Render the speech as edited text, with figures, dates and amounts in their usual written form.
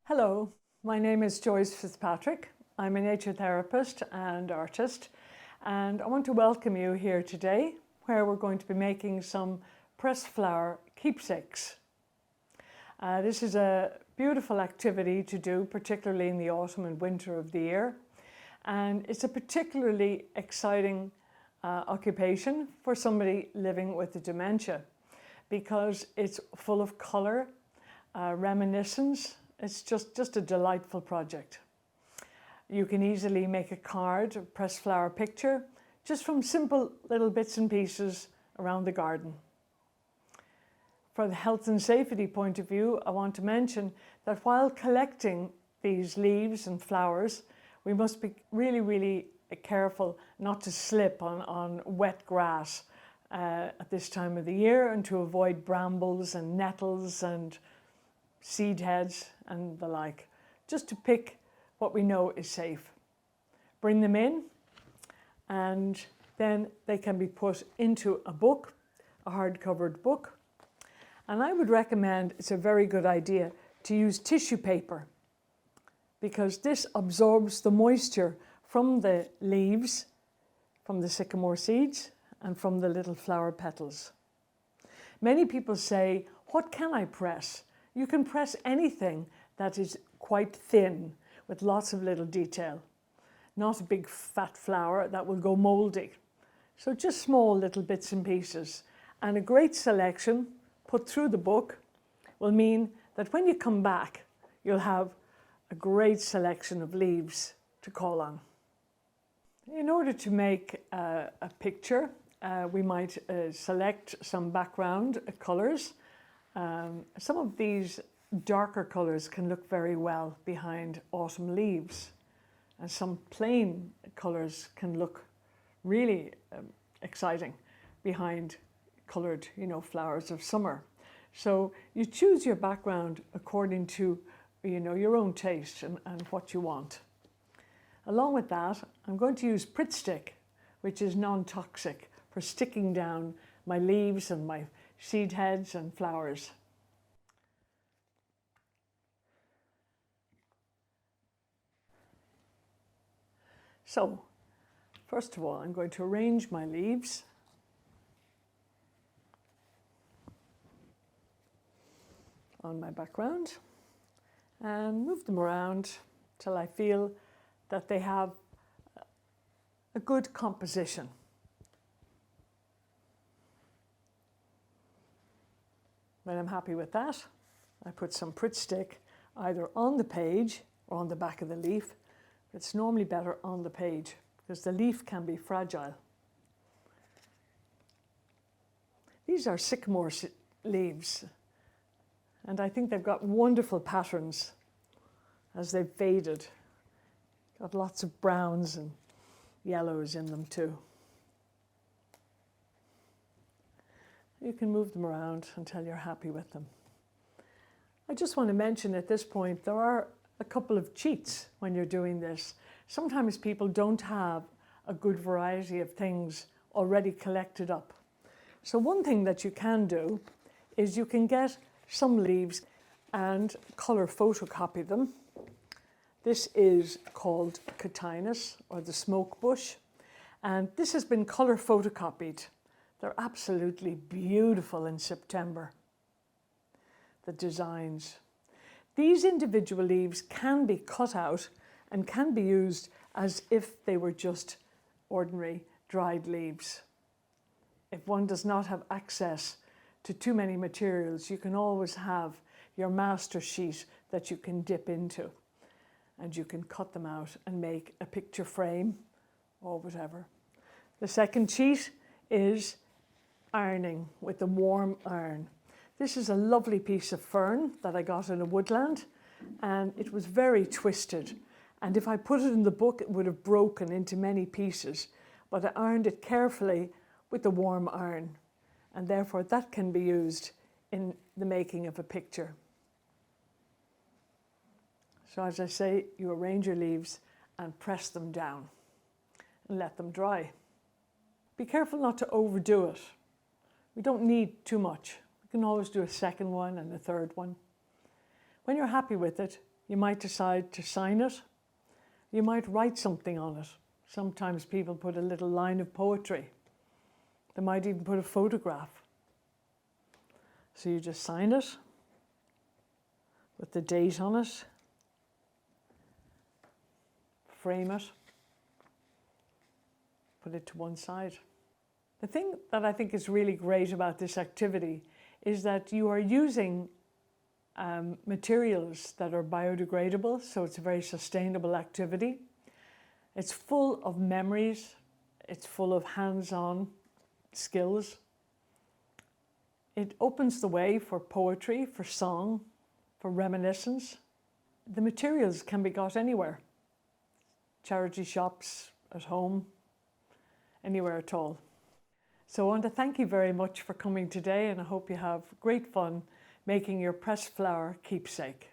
Hello, my name is Joyce Fitzpatrick. I'm a nature therapist and artist, and I want to welcome you here today where we're going to be making some pressed flower keepsakes. This is a beautiful activity to do, particularly in the autumn and winter of the year, and it's a particularly exciting occupation for somebody living with the dementia because it's full of colour, reminiscence. It's just a delightful project. You can easily make a card, a pressed flower picture, just from simple little bits and pieces around the garden. For the health and safety point of view, I want to mention that while collecting these leaves and flowers, we must be really careful not to slip on wet grass at this time of the year, and to avoid brambles and nettles and seed heads and the like, just to pick what we know is safe. Bring them in, and then they can be put into a book, a hard-covered book. And I would recommend, it's a very good idea to use tissue paper, because this absorbs the moisture from the leaves, from the sycamore seeds, and from the little flower petals. Many people say, what can I press? You can press anything that is quite thin with lots of little detail. Not a big fat flower that will go mouldy. So just small little bits and pieces. And a great selection put through the book will mean that when you come back, you'll have a great selection of leaves to call on. In order to make a picture, we might select some background colours. Some of these darker colours can look very well behind autumn leaves, and some plain colours can look really exciting behind coloured, flowers of summer. So you choose your background according to, your own taste and what you want. Along with that, I'm going to use Pritt Stick, which is non-toxic, for sticking down my leaves and my seed heads and flowers. So, first of all, I'm going to arrange my leaves. On my background and move them around till I feel that they have a good composition. When I'm happy with that, I put some Pritt Stick either on the page or on the back of the leaf. It's normally better on the page because the leaf can be fragile. These are sycamore leaves, and I think they've got wonderful patterns as they've faded. Got lots of browns and yellows in them too. You can move them around until you're happy with them. I just want to mention at this point, there are a couple of cheats when you're doing this. Sometimes people don't have a good variety of things already collected up. So one thing that you can do is you can get some leaves and colour photocopy them. This is called Cotinus, or the smoke bush, and this has been colour photocopied. They're absolutely beautiful in September, the designs. These individual leaves can be cut out and can be used as if they were just ordinary dried leaves. If one does not have access to too many materials, you can always have your master sheet that you can dip into, and you can cut them out and make a picture frame or whatever. The second cheat is ironing with a warm iron. This is a lovely piece of fern that I got in a woodland, and it was very twisted. And if I put it in the book, it would have broken into many pieces. But I ironed it carefully with the warm iron, and therefore that can be used in the making of a picture. So as I say, you arrange your leaves and press them down and let them dry. Be careful not to overdo it. We don't need too much. We can always do a second one and a third one. When you're happy with it, You might decide to sign it. You might write something on it. Sometimes people put a little line of poetry. They might even put a photograph. So you just sign it with the date on it, frame it, put it to one side. The thing that I think is really great about this activity is that you are using materials that are biodegradable, so it's a very sustainable activity. It's full of memories, it's full of hands-on skills. It opens the way for poetry, for song, for reminiscence. The materials can be got anywhere. Charity shops, at home, anywhere at all. So I want to thank you very much for coming today, and I hope you have great fun making your pressed flower keepsake.